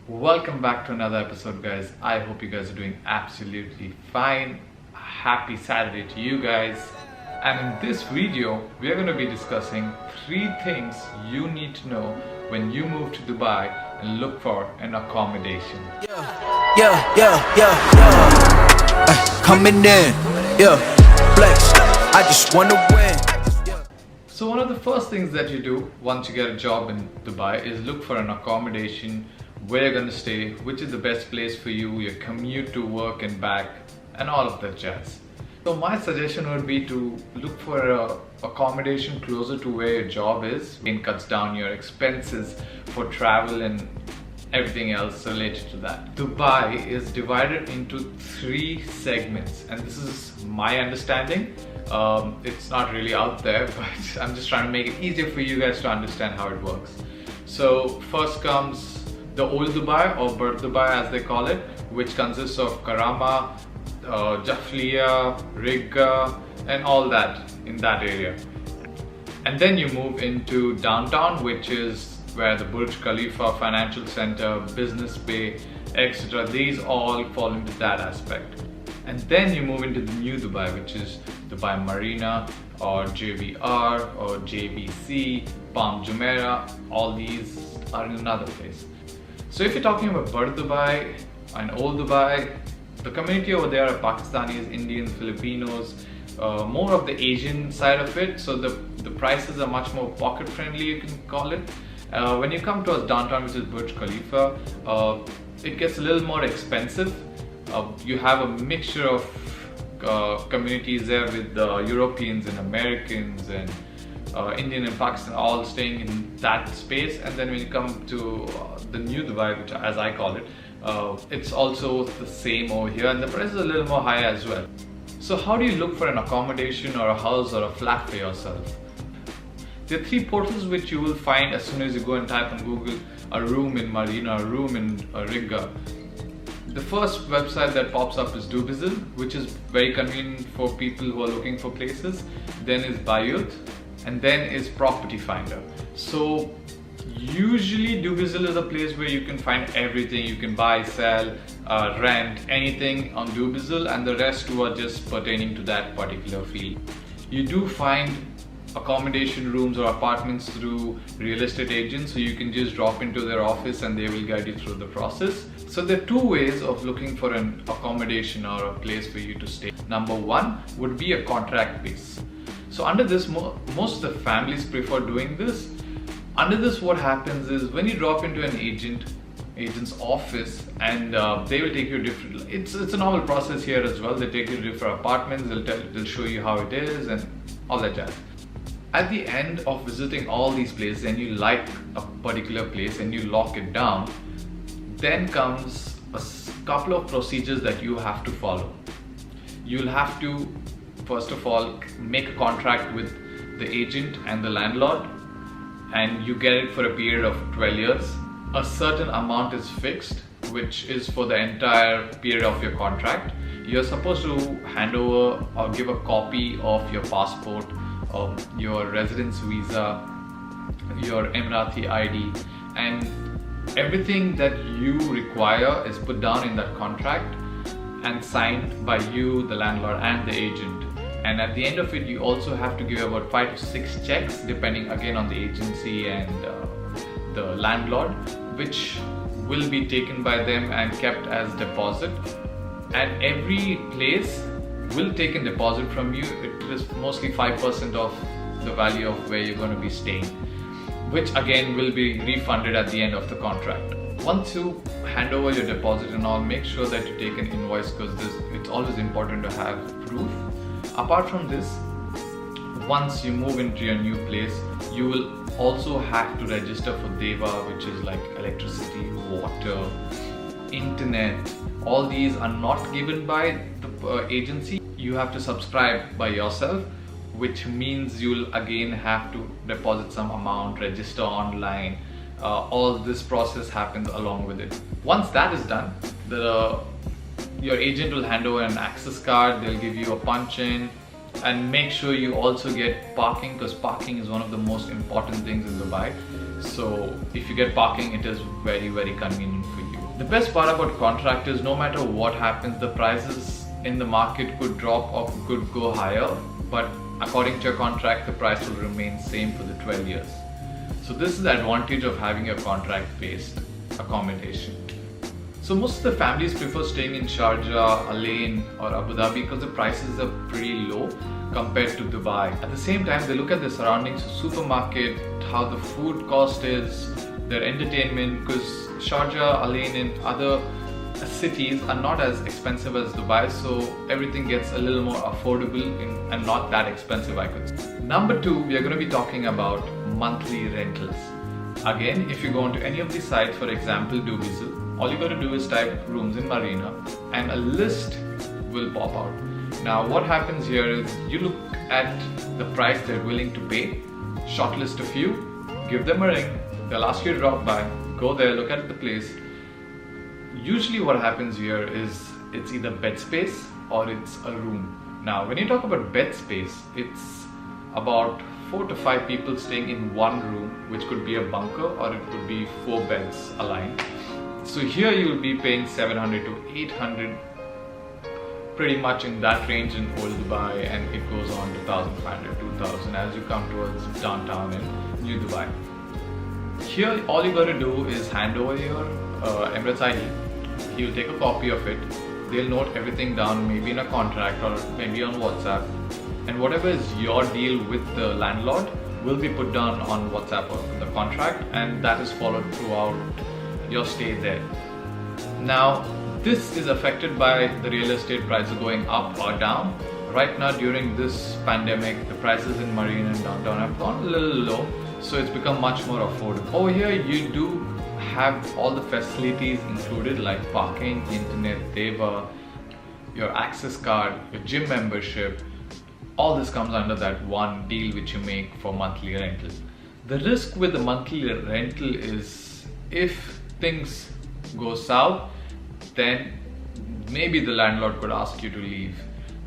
Welcome back to another episode, guys. I hope you guys are doing absolutely fine. Happy Saturday to you guys. And in this video, we are going to be discussing 3 things you need to know when you move to Dubai and look for an accommodation. Coming in, flex. I just wanna win. So one of the first things that you do once you get a job in Dubai is look for an accommodation, where you're going to stay, which is the best place for you, your commute to work and back, and all of that jazz. So my suggestion would be to look for a accommodation closer to where your job is. It cuts down your expenses for travel and everything else related to that. Dubai is divided into 3 segments, and this is my understanding. It's not really out there, but I'm just trying to make it easier for you guys to understand how it works. So first comes the Old Dubai, or Bur Dubai as they call it, which consists of Karama, Jafliya, Rigga, and all that in that area. And then you move into downtown, which is where the Burj Khalifa, Financial Center, Business Bay, etc. These all fall into that aspect. And then you move into the New Dubai, which is Dubai Marina, or JVR, or JBC, Palm Jumeirah. All these are in another place. So if you're talking about Bur Dubai and Old Dubai, the community over there are Pakistanis, Indians, Filipinos, more of the Asian side of it. So the prices are much more pocket friendly, you can call it. When you come towards downtown, which is Burj Khalifa, it gets a little more expensive. You have a mixture of communities there with Europeans and Americans and Indian and Pakistan all staying in that space. And then when you come to the New Dubai, which as I call it, it's also the same over here, and the price is a little more high as well. So how do you look for an accommodation or a house or a flat for yourself? There are 3 portals which you will find as soon as you go and type on Google a room in Marina, a room in Rigga. The first website that pops up is Dubizzle, which is very convenient for people who are looking for places. Then is Bayut, and then is Property Finder. So usually Dubizzle is a place where you can find everything. You can buy, sell, rent, anything on Dubizzle, and the rest two are just pertaining to that particular field. You do find accommodation rooms or apartments through real estate agents, so you can just drop into their office and they will guide you through the process. So there are 2 ways of looking for an accommodation or a place for you to stay. Number 1 would be a contract base. So under this, most of the families prefer doing this. Under this, what happens is when you drop into an agent's office, and they will take you different. It's a normal process here as well. They take you to different apartments. They'll show you how it is and all that jazz. At the end of visiting all these places, and you like a particular place and you lock it down, then comes a couple of procedures that you have to follow. You'll have to, first of all, make a contract with the agent and the landlord, and you get it for a period of 12 years. A certain amount is fixed, which is for the entire period of your contract. You're supposed to hand over or give a copy of your passport, your residence visa, your Emirati ID, and everything that you require is put down in that contract and signed by you, the landlord, and the agent. And at the end of it, you also have to give about 5 to 6 checks, depending again on the agency and the landlord, which will be taken by them and kept as deposit. And every place will take a deposit from you. It is mostly 5% of the value of where you're going to be staying, which again will be refunded at the end of the contract. Once you hand over your deposit and all, make sure that you take an invoice, because it's always important to have proof. Apart from this, once you move into your new place, you will also have to register for DEWA, which is like electricity, water, internet. All these are not given by the agency. You have to subscribe by yourself, which means you'll again have to deposit some amount, register online. All this process happens along with it. Once that is done, your agent will hand over an access card. They'll give you a punch in, and make sure you also get parking, because parking is one of the most important things in Dubai. So if you get parking, it is very, very convenient for you. you. The best part about contract is no matter what happens, the prices in the market could drop or could go higher, but according to your contract, the price will remain same for the 12 years. So this is the advantage of having a contract-based accommodation. So most of the families prefer staying in Sharjah, Al Ain or Abu Dhabi because the prices are pretty low compared to Dubai. At the same time, they look at the surroundings, the supermarket, how the food cost is, their entertainment, because Sharjah, Al Ain and other cities are not as expensive as Dubai, so everything gets a little more affordable and not that expensive, I could say. Number 2, we are going to be talking about monthly rentals. Again, if you go onto any of these sites, for example Dubizzle, all you got to do is type rooms in Marina and a list will pop out. Now what happens here is you look at the price they're willing to pay, shortlist a few, give them a ring, they'll ask you to drop by, go there, look at the place. Usually what happens here is it's either bed space or it's a room. Now when you talk about bed space, it's about 4 to 5 people staying in one room, which could be a bunker or it could be 4 beds aligned. So here you will be paying 700 to 800, pretty much in that range in Old Dubai, and it goes on to 1500, 2000 as you come towards downtown in New Dubai. Here all you got to do is hand over your Emirates ID. He'll take a copy of it. They'll note everything down, maybe in a contract or maybe on WhatsApp. And whatever is your deal with the landlord will be put down on WhatsApp or the contract, and that is followed throughout your stay there. Now, this is affected by the real estate prices going up or down. Right now during this pandemic, the prices in Marina and downtown have gone a little low, so it's become much more affordable. Over here you do have all the facilities included like parking, internet, deva, your access card, your gym membership. All this comes under that one deal which you make for monthly rental. The risk with the monthly rental is if things go south, then maybe the landlord could ask you to leave.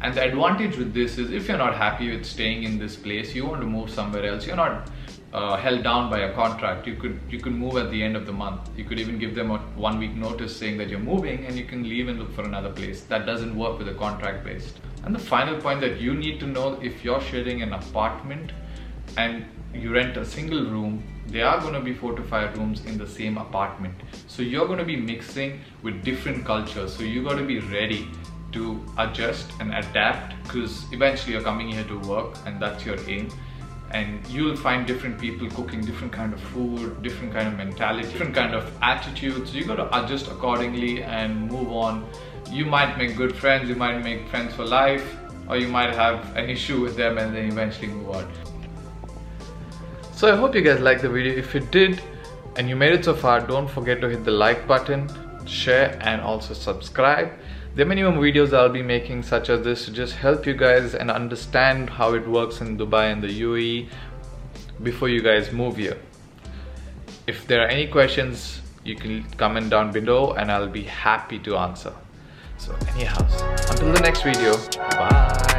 And the advantage with this is if you're not happy with staying in this place, you want to move somewhere else, you're not held down by a contract. You could move at the end of the month. You could even give them a 1 week notice saying that you're moving, and you can leave and look for another place. That doesn't work with a contract based. And the final point that you need to know, if you're sharing an apartment and you rent a single room, there are going to be 4 to 5 rooms in the same apartment. So you're going to be mixing with different cultures. So you got to be ready to adjust and adapt, because eventually you're coming here to work and that's your aim. And you'll find different people cooking different kind of food, different kind of mentality, different kind of attitudes. So you got to adjust accordingly and move on. You might make good friends, you might make friends for life, or you might have an issue with them and then eventually move on. So I hope you guys liked the video. If you did and you made it so far, don't forget to hit the like button, share and also subscribe. There are many more videos I'll be making such as this to just help you guys and understand how it works in Dubai and the UAE before you guys move here. If there are any questions, you can comment down below and I'll be happy to answer. So anyhow, until the next video, bye.